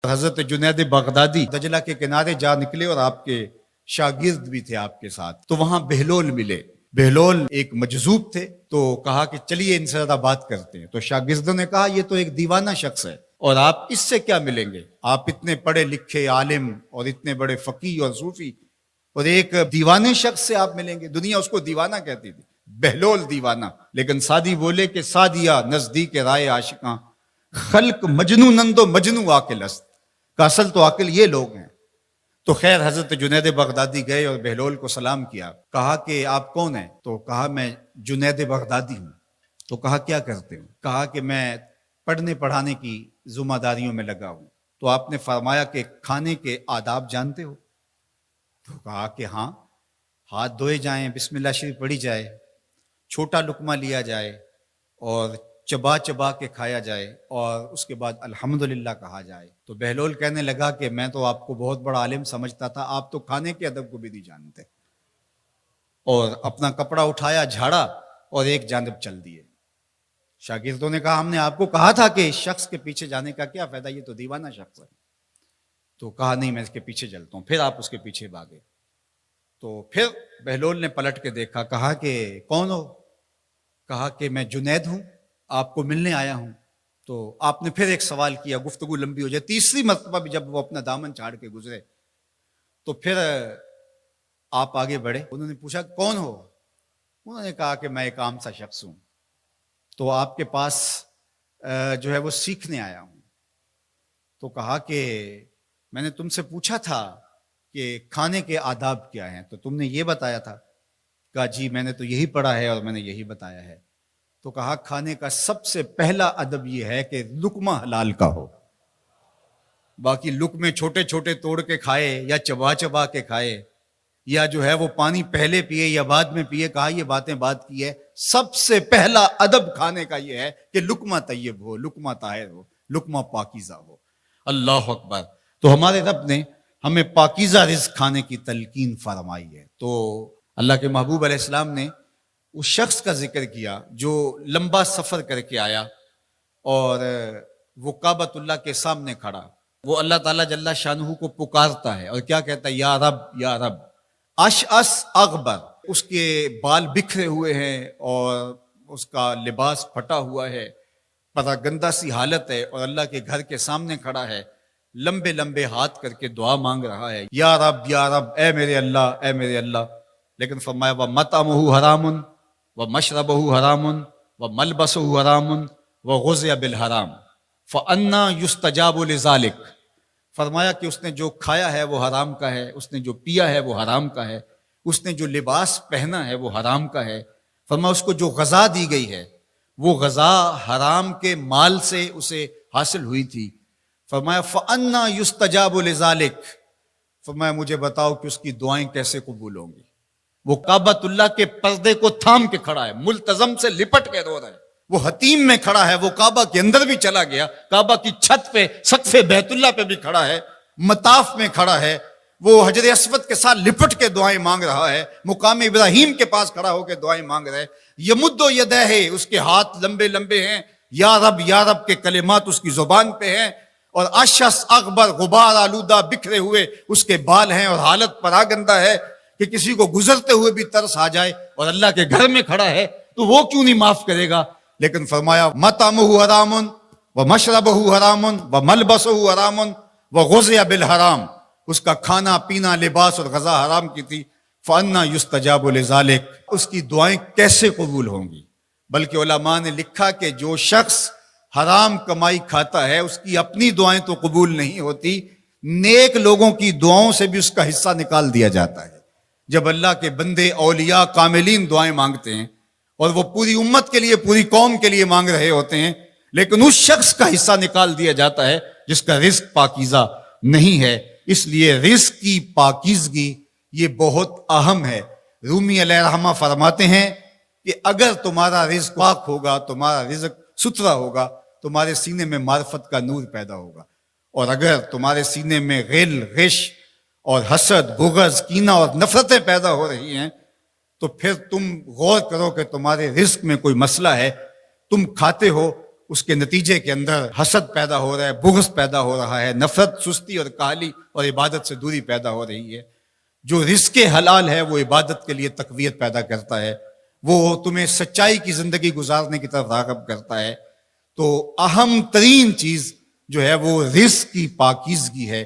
حضرت جنید بغدادی دجلہ کے کنارے جا نکلے اور آپ کے شاگرد بھی تھے آپ کے ساتھ، تو وہاں بہلول ملے۔ بہلول ایک مجذوب تھے، تو کہا کہ چلیے ان سے زیادہ بات کرتے ہیں۔ تو شاگردوں نے کہا یہ تو ایک دیوانہ شخص ہے اور آپ اس سے کیا ملیں گے، آپ اتنے پڑھے لکھے عالم اور اتنے بڑے فقیہ اور صوفی، اور ایک دیوانے شخص سے آپ ملیں گے؟ دنیا اس کو دیوانہ کہتی تھی، بہلول دیوانہ۔ لیکن سادی بولے کہ سادیا نزدیک رائے عاشقاں، خلق مجنو نندو مجنو عاقل است، کا اصل تو عاقل یہ لوگ ہیں۔ تو خیر حضرت جنید بغدادی گئے اور بہلول کو سلام کیا، کہا کہ آپ کون ہیں؟ تو کہا میں جنید بغدادی ہوں۔ تو کہا کیا کرتے ہو؟ کہا کہ میں پڑھنے پڑھانے کی ذمہ داریوں میں لگا ہوں۔ تو آپ نے فرمایا کہ کھانے کے آداب جانتے ہو؟ تو کہا کہ ہاں، ہاتھ دھوئے جائیں، بسم اللہ شریف پڑھی جائے، چھوٹا لقمہ لیا جائے اور چبا چبا کے کھایا جائے، اور اس کے بعد الحمدللہ کہا جائے۔ تو بہلول کہنے لگا کہ میں تو آپ کو بہت بڑا عالم سمجھتا تھا، آپ تو کھانے کے ادب کو بھی نہیں جانتے۔ اور اپنا کپڑا اٹھایا، جھاڑا اور ایک جانب چل دیے۔ شاگردوں نے کہا ہم نے آپ کو کہا تھا کہ اس شخص کے پیچھے جانے کا کیا فائدہ، یہ تو دیوانہ شخص ہے۔ تو کہا نہیں میں اس کے پیچھے چلتا ہوں۔ پھر آپ اس کے پیچھے بھاگے۔ تو پھر بہلول نے پلٹ کے دیکھا، کہا کہ کون ہو؟ کہا کہ میں جنید ہوں، آپ کو ملنے آیا ہوں۔ تو آپ نے پھر ایک سوال کیا، گفتگو لمبی ہو جائے۔ تیسری مرتبہ بھی جب وہ اپنا دامن چھاڑ کے گزرے تو پھر آپ آگے بڑھے۔ انہوں نے پوچھا کون ہو؟ انہوں نے کہا کہ میں ایک عام سا شخص ہوں، تو آپ کے پاس جو ہے وہ سیکھنے آیا ہوں۔ تو کہا کہ میں نے تم سے پوچھا تھا کہ کھانے کے آداب کیا ہیں، تو تم نے یہ بتایا تھا۔ کہا جی میں نے تو یہی پڑھا ہے اور میں نے یہی بتایا ہے۔ تو کہا کھانے کا سب سے پہلا ادب یہ ہے کہ لقمہ حلال کا ہو، باقی لقمے چھوٹے چھوٹے توڑ کے کھائے یا چبا چبا کے کھائے یا جو ہے وہ پانی پہلے پیے یا بعد میں پیے، کہا یہ باتیں بات کی ہے۔ سب سے پہلا ادب کھانے کا یہ ہے کہ لقمہ طیب ہو، لقمہ طاہر ہو، لقمہ پاکیزہ ہو۔ اللہ اکبر۔ تو ہمارے رب نے ہمیں پاکیزہ رزق کھانے کی تلقین فرمائی ہے۔ تو اللہ کے محبوب علیہ السلام نے اس شخص کا ذکر کیا جو لمبا سفر کر کے آیا اور وہ کعبۃ اللہ کے سامنے کھڑا، وہ اللہ تعالیٰ جل شانہ کو پکارتا ہے اور کیا کہتا ہے، یا رب یا رب۔ اشعث اغبر، اس کے بال بکھرے ہوئے ہیں اور اس کا لباس پھٹا ہوا ہے، پتہ گندہ سی حالت ہے، اور اللہ کے گھر کے سامنے کھڑا ہے، لمبے لمبے ہاتھ کر کے دعا مانگ رہا ہے، یا رب اے میرے اللہ، اے میرے اللہ۔ لیکن فرمایا وَمَطْعَمُهُ حَرَامٌ وَمَشْرَبُهُ حَرَامٌ وَمَلْبَسُهُ حَرَامٌ وَغُذِّيَ بِالْحَرَامِ فَأَنَّىٰ يُسْتَجَابُ لِذَٰلِكَ۔ فرمایا کہ اس نے جو کھایا ہے وہ حرام کا ہے، اس نے جو پیا ہے وہ حرام کا ہے، اس نے جو لباس پہنا ہے وہ حرام کا ہے۔ فرمایا اس کو جو غذا دی گئی ہے وہ غذا حرام کے مال سے اسے حاصل ہوئی تھی۔ فرمایا فَأَنَّىٰ يُسْتَجَابُ لِذَٰلِكَ۔ فرمایا مجھے بتاؤ کہ اس کی دعائیں کیسے قبول ہوں گی۔ وہ کعبۃ اللہ کے پردے کو تھام کے کھڑا ہے، ملتزم سے لپٹ کے رو رہا ہے، وہ حتیم میں کھڑا ہے، وہ کعبہ کے اندر بھی چلا گیا، کعبہ کی چھت پہ سقف بیت اللہ پہ بھی کھڑا ہے، مطاف میں کھڑا ہے، وہ حجر اسود کے ساتھ لپٹ کے دعائیں مانگ رہا ہے، مقام ابراہیم کے پاس کھڑا ہو کے دعائیں مانگ رہا ہے۔ یمد یدہ، اس کے ہاتھ لمبے لمبے ہیں، یا رب کے کلمات اس کی زبان پہ ہیں، اور اشعث اغبر، غبار آلودہ بکھرے ہوئے اس کے بال ہیں، اور حالت پراگندہ ہے کہ کسی کو گزرتے ہوئے بھی ترس آ جائے، اور اللہ کے گھر میں کھڑا ہے تو وہ کیوں نہیں معاف کرے گا۔ لیکن فرمایا مطعمہ حرام ومشربہ حرام وملبسہ حرام وغذی بالحرام، اس کا کھانا پینا لباس اور غذا حرام کی تھی۔ فأنیٰ یستجاب لذالک، اس کی دعائیں کیسے قبول ہوں گی؟ بلکہ علماء نے لکھا کہ جو شخص حرام کمائی کھاتا ہے اس کی اپنی دعائیں تو قبول نہیں ہوتی، نیک لوگوں کی دعاؤں سے بھی اس کا حصہ نکال دیا جاتا ہے۔ جب اللہ کے بندے اولیاء کاملین دعائیں مانگتے ہیں اور وہ پوری امت کے لیے، پوری قوم کے لیے مانگ رہے ہوتے ہیں، لیکن اس شخص کا حصہ نکال دیا جاتا ہے جس کا رزق پاکیزہ نہیں ہے۔ اس لیے رزق کی پاکیزگی یہ بہت اہم ہے۔ رومی علیہ الرحمہ فرماتے ہیں کہ اگر تمہارا رزق پاک ہوگا، تمہارا رزق ستھرا ہوگا، تمہارے سینے میں معرفت کا نور پیدا ہوگا، اور اگر تمہارے سینے میں غل، غش اور حسد، بغض، کینہ اور نفرتیں پیدا ہو رہی ہیں تو پھر تم غور کرو کہ تمہارے رزق میں کوئی مسئلہ ہے۔ تم کھاتے ہو، اس کے نتیجے کے اندر حسد پیدا ہو رہا ہے، بغض پیدا ہو رہا ہے، نفرت، سستی اور کاہلی اور عبادت سے دوری پیدا ہو رہی ہے۔ جو رزق حلال ہے وہ عبادت کے لیے تقویت پیدا کرتا ہے، وہ تمہیں سچائی کی زندگی گزارنے کی طرف راغب کرتا ہے۔ تو اہم ترین چیز جو ہے وہ رزق کی پاکیزگی ہے،